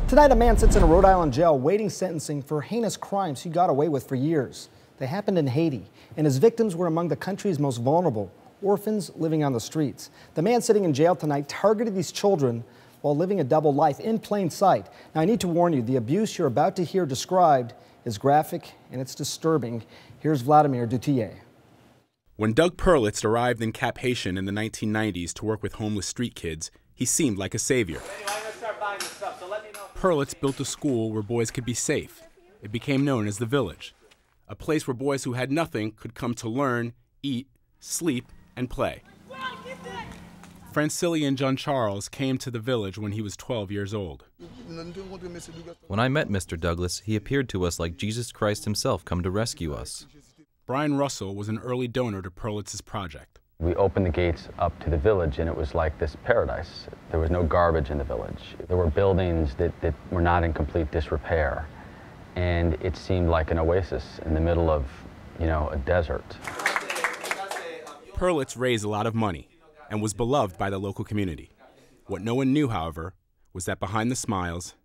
Tonight, a man sits in a Rhode Island jail waiting sentencing for heinous crimes he got away with for years. They happened in Haiti, and his victims were among the country's most vulnerable, orphans living on the streets. The man sitting in jail tonight targeted these children while living a double life in plain sight. Now, I need to warn you, the abuse you're about to hear described is graphic and it's disturbing. Here's Vladimir Duthiers. When Doug Perlitz arrived in Cap Haitian in the 1990s to work with homeless street kids, he seemed like a savior. Perlitz built a school where boys could be safe. It became known as the Village, a place where boys who had nothing could come to learn, eat, sleep, and play. Francillian John Charles came to the Village when he was 12 years old. When I met Mr. Douglas, he appeared to us like Jesus Christ himself come to rescue us. Brian Russell was an early donor to Perlitz's project. We opened the gates up to the village, and it was like this paradise. There was no garbage in the village. There were buildings that were not in complete disrepair, and it seemed like an oasis in the middle of, a desert. Perlitz raised a lot of money and was beloved by the local community. What no one knew, however, was that behind the smiles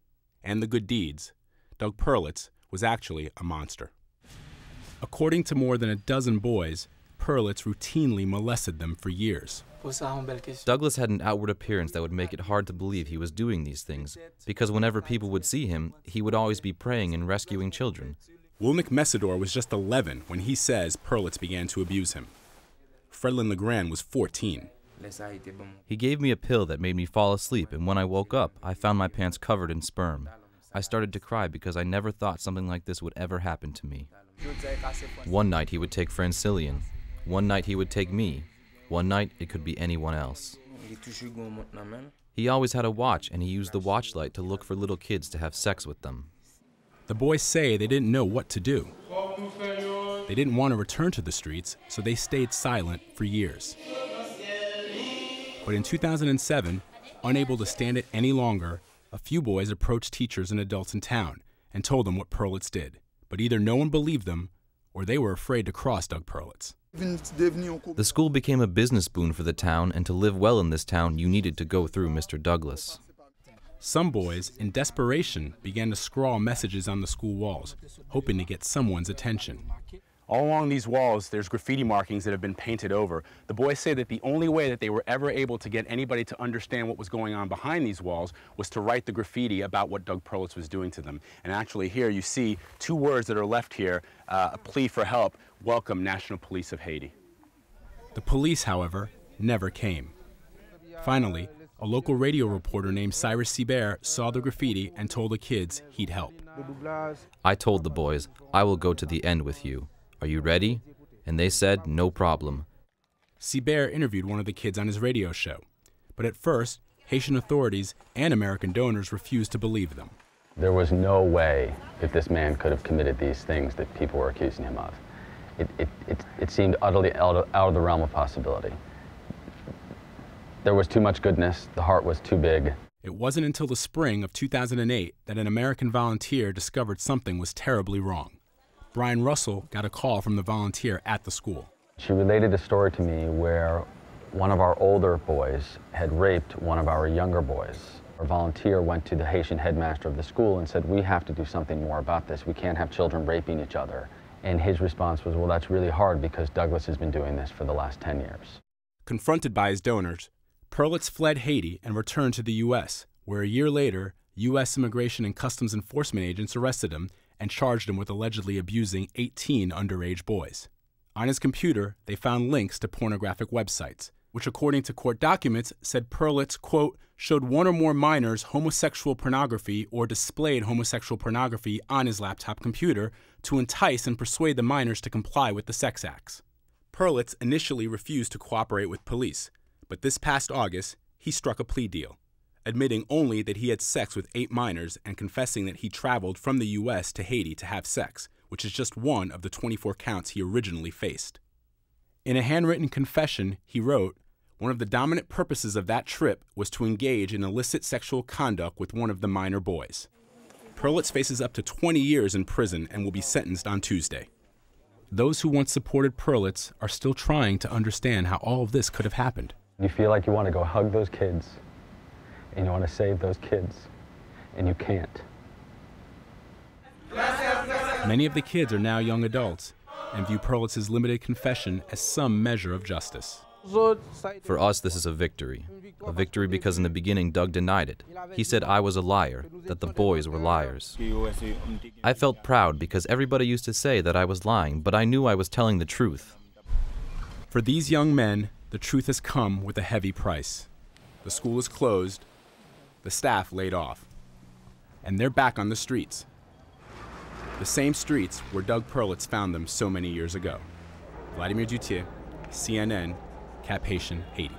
and the good deeds, Doug Perlitz was actually a monster. According to more than a dozen boys, Perlitz routinely molested them for years. Douglas had an outward appearance that would make it hard to believe he was doing these things, because whenever people would see him, he would always be praying and rescuing children. Wilnick Messidor was just 11 when he says Perlitz began to abuse him. Fredlin Legrand was 14. He gave me a pill that made me fall asleep, and when I woke up, I found my pants covered in sperm. I started to cry because I never thought something like this would ever happen to me. One night he would take Francillian. One night he would take me. One night it could be anyone else. He always had a watch, and he used the watch light to look for little kids to have sex with them. The boys say they didn't know what to do. They didn't want to return to the streets, so they stayed silent for years. But in 2007, unable to stand it any longer, a few boys approached teachers and adults in town and told them what Perlitz did. But either no one believed them, or they were afraid to cross Doug Perlitz. The school became a business boon for the town, and to live well in this town, you needed to go through Mr. Douglas. Some boys, in desperation, began to scrawl messages on the school walls, hoping to get someone's attention. All along these walls, there's graffiti markings that have been painted over. The boys say that the only way that they were ever able to get anybody to understand what was going on behind these walls was to write the graffiti about what Doug Perlitz was doing to them. And actually here you see two words that are left here, a plea for help: welcome, National Police of Haiti. The police, however, never came. Finally, a local radio reporter named Cyrus Seibert saw the graffiti and told the kids he'd help. I told the boys, I will go to the end with you. Are you ready? And they said, no problem. Seibert interviewed one of the kids on his radio show, but at first, Haitian authorities and American donors refused to believe them. There was no way that this man could have committed these things that people were accusing him of. It seemed utterly out of the realm of possibility. There was too much goodness, the heart was too big. It wasn't until the spring of 2008 that an American volunteer discovered something was terribly wrong. Brian Russell got a call from the volunteer at the school. She related a story to me where one of our older boys had raped one of our younger boys. Our volunteer went to the Haitian headmaster of the school and said, we have to do something more about this. We can't have children raping each other. And his response was, well, that's really hard because Douglas has been doing this for the last 10 years. Confronted by his donors, Perlitz fled Haiti and returned to the U.S., where a year later, U.S. Immigration and Customs Enforcement agents arrested him and charged him with allegedly abusing 18 underage boys. On his computer, they found links to pornographic websites, which according to court documents said Perlitz, quote, showed one or more minors homosexual pornography or displayed homosexual pornography on his laptop computer to entice and persuade the minors to comply with the sex acts. Perlitz initially refused to cooperate with police, but this past August, he struck a plea deal, admitting only that he had sex with 8 minors and confessing that he traveled from the U.S. to Haiti to have sex, which is just one of the 24 counts he originally faced. In a handwritten confession, he wrote, one of the dominant purposes of that trip was to engage in illicit sexual conduct with one of the minor boys. Perlitz faces up to 20 years in prison and will be sentenced on Tuesday. Those who once supported Perlitz are still trying to understand how all of this could have happened. You feel like you want to go hug those kids, and you want to save those kids. and you can't. Many of the kids are now young adults and view Perlitz's limited confession as some measure of justice. For us, this is a victory. A victory because in the beginning, Doug denied it. He said I was a liar, that the boys were liars. I felt proud because everybody used to say that I was lying, but I knew I was telling the truth. For these young men, the truth has come with a heavy price. The school is closed, the staff laid off, and they're back on the streets. The same streets where Doug Perlitz found them so many years ago. Vladimir Duthiers, CNN, Cap Haitian, Haiti.